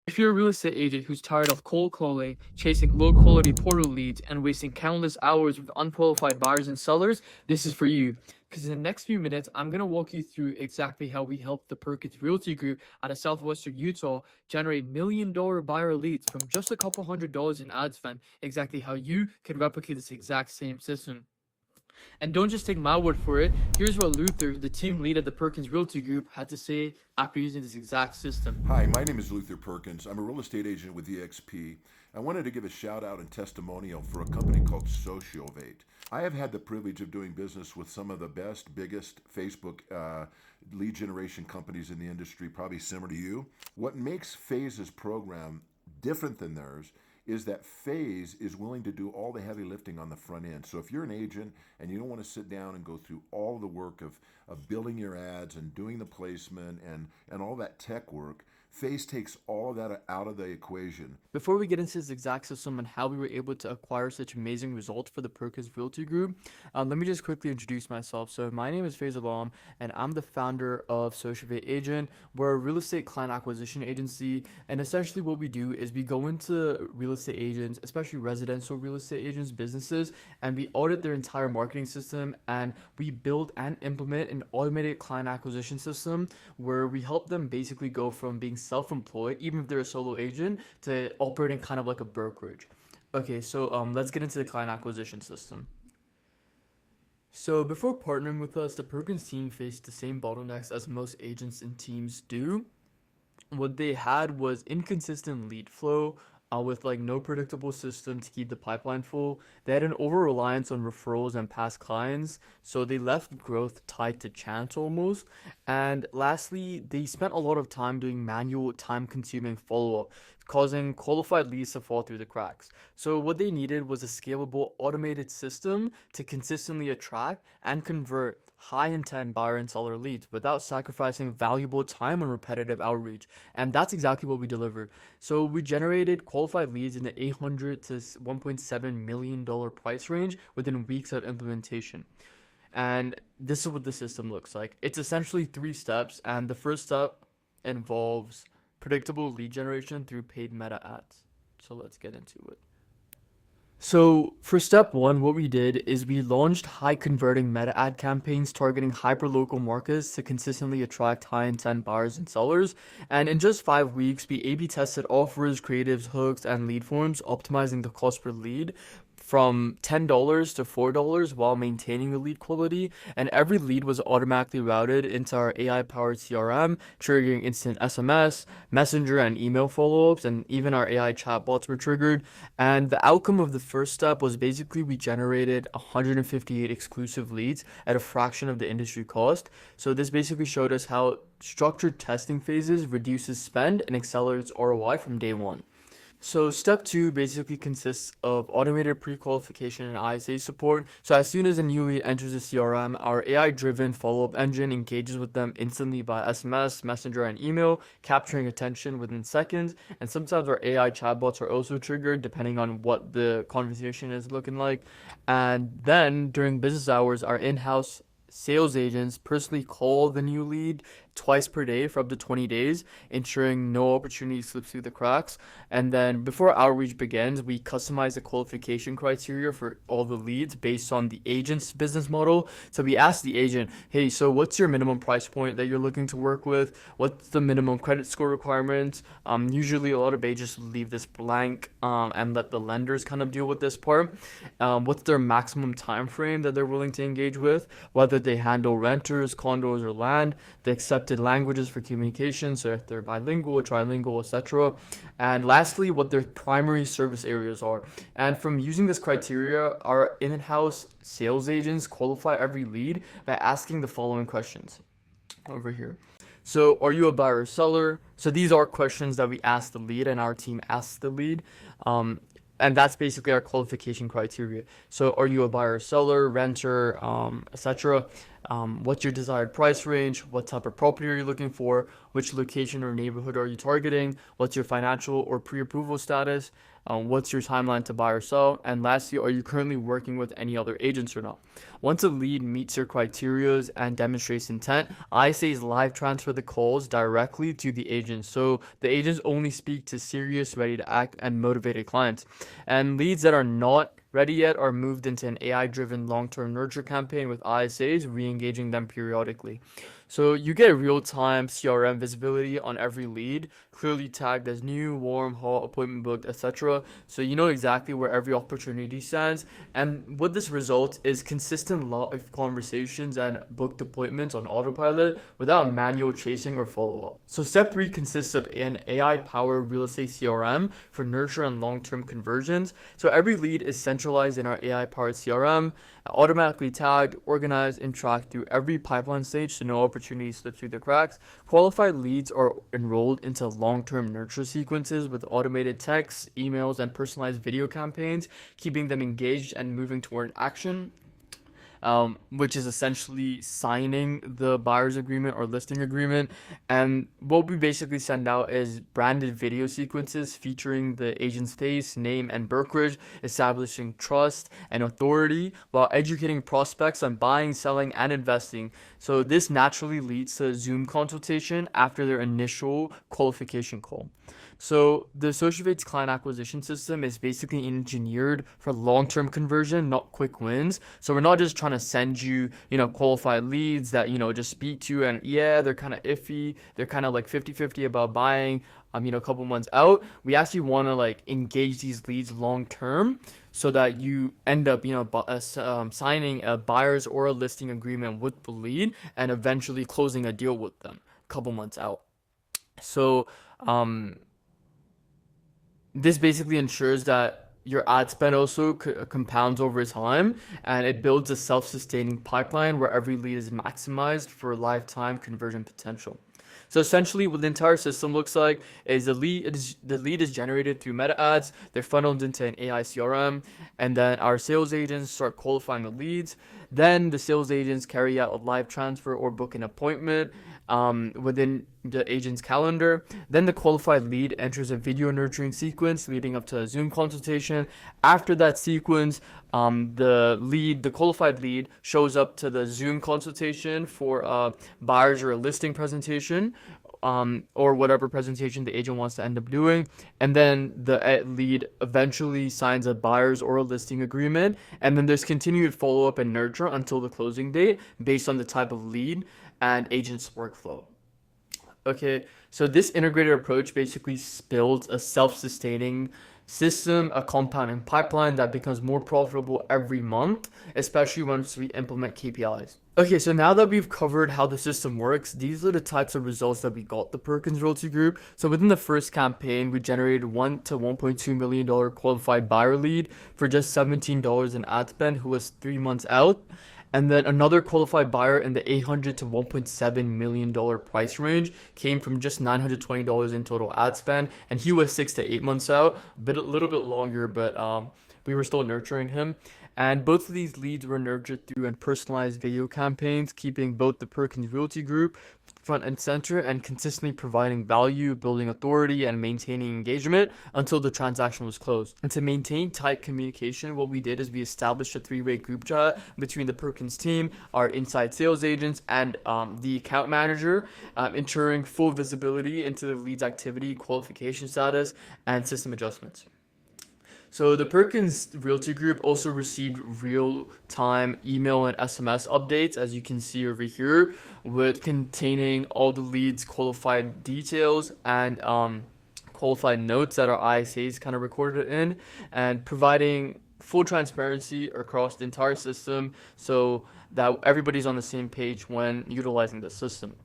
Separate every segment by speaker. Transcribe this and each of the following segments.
Speaker 1: If you're a real estate agent who's tired of cold calling, chasing low quality portal leads, and wasting countless hours with unqualified buyers and sellers, this is for you. Because in the next few minutes, I'm going to walk you through exactly how we help the Perkins Realty Group out of Southwestern Utah generate $1 million buyer leads from just a couple $100 in ad spend, exactly how you can replicate this exact same system. And don't just take my word for it. Here's what Luther, the team lead at the Perkins Realty Group, had to say after using this exact system.
Speaker 2: Hi, my name is Luther Perkins. I'm a real estate agent with eXp. I wanted to give a shout out and testimonial for a company called Sociovate. I have had the privilege of doing business with some of the best, biggest Facebook lead generation companies in the industry, probably similar to you. What makes Phase's program different than theirs is that Phase is willing to do all the heavy lifting on the front end. So if you're an agent and you don't want to sit down and go through all the work of building your ads and doing the placement and all that tech work, Phase takes all of that out of the equation.
Speaker 1: Before we get into this exact system and how we were able to acquire such amazing results for the Perkins Realty Group, let me just quickly introduce myself. So my name is Faiz Alam, and I'm the founder of Sociovate Agent. We're a real estate client acquisition agency, and essentially what we do is we go into real estate agents, especially residential real estate agents, businesses, and we audit their entire marketing system, and we build and implement an automated client acquisition system where we help them basically go from being self-employed, even if they're a solo agent, to operating kind of like a brokerage. Okay, so let's get into the client acquisition system. So before partnering with us, the Perkins team faced the same bottlenecks as most agents and teams do. What they had was inconsistent lead flow, with like no predictable system to keep the pipeline full. They had an over reliance on referrals and past clients, so they left growth tied to chance almost. And lastly, they spent a lot of time doing manual, time consuming follow up, causing qualified leads to fall through the cracks. So, what they needed was a scalable, automated system to consistently attract and convert high intent buyer and seller leads without sacrificing valuable time and repetitive outreach. And that's exactly what we delivered. So we generated qualified leads in the 800 to $1.7 million price range within weeks of implementation. And this is what the system looks like. It's essentially 3 steps, and the first step involves predictable lead generation through paid meta ads. So let's get into it. So for step one, what we did is we launched high converting meta ad campaigns targeting hyper-local markets to consistently attract high intent buyers and sellers. And in just 5 weeks, we A/B tested offers, creatives, hooks, and lead forms, optimizing the cost per lead from $10 to $4 while maintaining the lead quality. And every lead was automatically routed into our AI-powered CRM, triggering instant SMS, messenger, and email follow-ups, and even our AI chatbots were triggered. And the outcome of the first step was basically we generated 158 exclusive leads at a fraction of the industry cost. So this basically showed us how structured testing phases reduces spend and accelerates ROI from day one. So step two basically consists of automated pre-qualification and ISA support. So as soon as a new lead enters the CRM, our AI-driven follow-up engine engages with them instantly by SMS, messenger, and email, capturing attention within seconds. And sometimes our AI chatbots are also triggered depending on what the conversation is looking like. And then during business hours, our in-house sales agents personally call the new lead twice per day for up to 20 days, ensuring no opportunity slips through the cracks. And then before outreach begins, we customize the qualification criteria for all the leads based on the agent's business model. So we ask the agent, hey, so what's your minimum price point that you're looking to work with? What's the minimum credit score requirements? Usually a lot of agents leave this blank and let the lenders kind of deal with this part. What's their maximum time frame that they're willing to engage with? Whether they handle renters, condos, or land, the accepted languages for communication, so if they're bilingual, trilingual, etc. And lastly, what their primary service areas are. And from using this criteria, our in-house sales agents qualify every lead by asking the following questions over here. So are you a buyer or seller? So these are questions that we ask the lead and our team asks the lead. And that's basically our qualification criteria. So are you a buyer or seller, renter, etc.? What's your desired price range? What type of property are you looking for? Which location or neighborhood are you targeting? What's your financial or pre-approval status? What's your timeline to buy or sell? And lastly, are you currently working with any other agents or not? Once a lead meets your criteria and demonstrates intent, ISAs live transfer the calls directly to the agent. So the agents only speak to serious, ready to act, and motivated clients. And leads that are not ready yet are moved into an AI-driven long-term nurture campaign with ISAs, re-engaging them periodically. So you get real-time CRM visibility on every lead, clearly tagged as new, warm, hot, appointment booked, etc. So you know exactly where every opportunity stands. And what this results is consistent live conversations and booked appointments on autopilot without manual chasing or follow-up. So step 3 consists of an AI-powered real estate CRM for nurture and long-term conversions. So every lead is centralized in our AI-powered CRM, automatically tagged, organized, and tracked through every pipeline stage so no opportunities slip through the cracks. Qualified leads are enrolled into long-term nurture sequences with automated texts, emails, and personalized video campaigns, keeping them engaged and moving toward action. Which is essentially signing the buyer's agreement or listing agreement. And what we basically send out is branded video sequences featuring the agent's face, name, and brokerage, establishing trust and authority while educating prospects on buying, selling, and investing. So this naturally leads to a Zoom consultation after their initial qualification call. So the Sociovate's client acquisition system is basically engineered for long-term conversion, not quick wins. So we're not just trying to send you, qualified leads that, just speak to and they're kind of iffy. They're kind of like 50-50 about buying, a couple months out. We actually want to like engage these leads long-term so that you end up, signing a buyer's or a listing agreement with the lead and eventually closing a deal with them a couple months out. So, this basically ensures that your ad spend also compounds over time, and it builds a self-sustaining pipeline where every lead is maximized for lifetime conversion potential. So essentially, what the entire system looks like is the lead is generated through meta ads. They're funneled into an AI CRM, and then our sales agents start qualifying the leads. Then the sales agents carry out a live transfer or book an appointment within the agent's calendar. Then the qualified lead enters a video nurturing sequence leading up to a Zoom consultation. After that sequence, the qualified lead shows up to the Zoom consultation for a buyer's or a listing presentation, or whatever presentation the agent wants to end up doing. And then the lead eventually signs a buyer's or a listing agreement. And then there's continued follow-up and nurture until the closing date based on the type of lead and agent's workflow. Okay, so this integrated approach basically builds a self-sustaining system, a compounding pipeline that becomes more profitable every month, especially once we implement KPIs. Okay, so now that we've covered how the system works, these are the types of results that we got the Perkins Realty Group. So within the first campaign, we generated $1 to $1.2 million qualified buyer lead for just $17 in ad spend who was 3 months out. And then another qualified buyer in the $800 to $1.7 million price range came from just $920 in total ad spend, and he was 6 to 8 months out, a little bit longer, but we were still nurturing him. And both of these leads were nurtured through and personalized video campaigns, keeping both the Perkins Realty Group front and center and consistently providing value, building authority, and maintaining engagement until the transaction was closed. And to maintain tight communication, what we did is we established a 3-way group chat between the Perkins team, our inside sales agents, and the account manager, ensuring full visibility into the lead's activity, qualification status, and system adjustments. So the Perkins Realty Group also received real-time email and SMS updates, as you can see over here, with containing all the leads' qualified details and qualified notes that our ISAs kind of recorded in, and providing full transparency across the entire system so that everybody's on the same page when utilizing the system.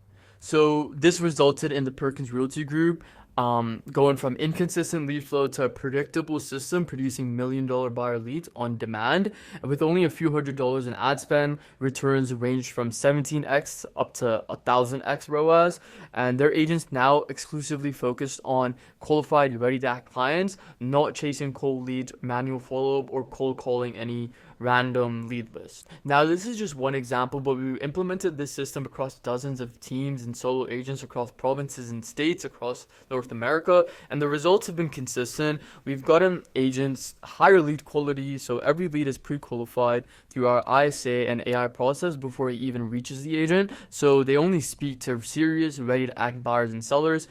Speaker 1: So this resulted in the Perkins Realty Group going from inconsistent lead flow to a predictable system producing $1 million buyer leads on demand. With only a few $100s in ad spend, returns ranged from 17x up to 1,000x ROAS, and their agents now exclusively focused on qualified ready to act clients, not chasing cold leads, manual follow-up, or cold calling any random lead list. Now, this is just one example, but we implemented this system across dozens of teams and solo agents across provinces and states across North America, and the results have been consistent. We've gotten agents higher lead quality, so every lead is pre-qualified through our ISA and AI process before it even reaches the agent, so they only speak to serious, ready to act buyers and sellers.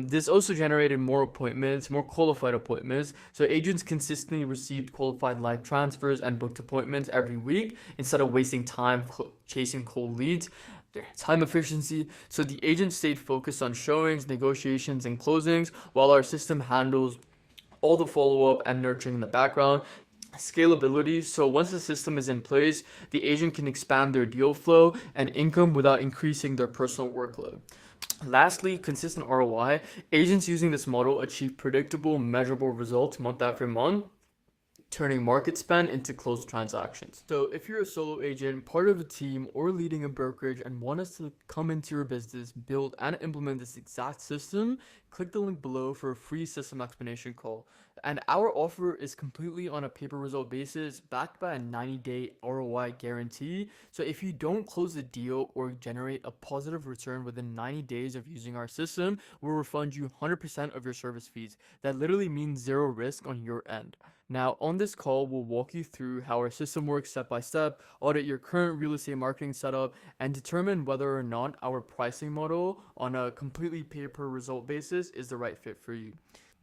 Speaker 1: This also generated more appointments, more qualified appointments. So agents consistently received qualified live transfers and booked appointments every week instead of wasting time chasing cold leads. Time efficiency. So the agent stayed focused on showings, negotiations, and closings, while our system handles all the follow-up and nurturing in the background. Scalability. So once the system is in place, the agent can expand their deal flow and income without increasing their personal workload. Lastly, consistent ROI. Agents using this model achieve predictable, measurable results month after month, turning market spend into closed transactions. So if you're a solo agent, part of a team, or leading a brokerage and want us to come into your business, build and implement this exact system, click the link below for a free system explanation call. And our offer is completely on a pay-per-result basis, backed by a 90-day ROI guarantee. So if you don't close the deal or generate a positive return within 90 days of using our system, we'll refund you 100% of your service fees. That literally means zero risk on your end. Now, on this call, we'll walk you through how our system works step by step, audit your current real estate marketing setup, and determine whether or not our pricing model on a completely pay-per-result basis is the right fit for you.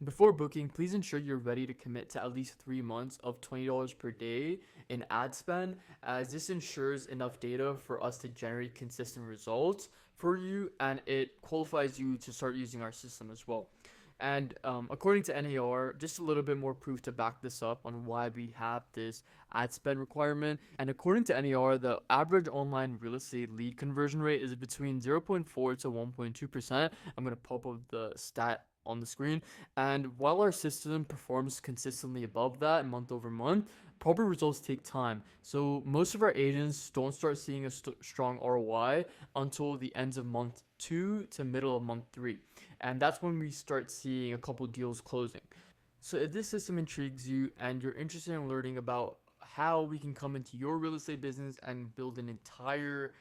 Speaker 1: Before booking, please ensure you're ready to commit to at least 3 months of $20 per day in ad spend, as this ensures enough data for us to generate consistent results for you, and it qualifies you to start using our system as well. And according to NAR, just a little bit more proof to back this up on why we have this ad spend requirement. And according to NAR, the average online real estate lead conversion rate is between 0.4 to 1.2%. I'm going to pop up the stat on the screen. And while our system performs consistently above that month over month, proper results take time. So most of our agents don't start seeing a strong ROI until the ends of month 2 to middle of month 3. And that's when we start seeing a couple deals closing. So if this system intrigues you and you're interested in learning about how we can come into your real estate business and build an entire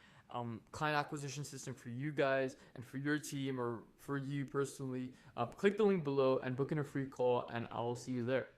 Speaker 1: client acquisition system for you guys and for your team or for you personally, click the link below and book in a free call, and I'll see you there.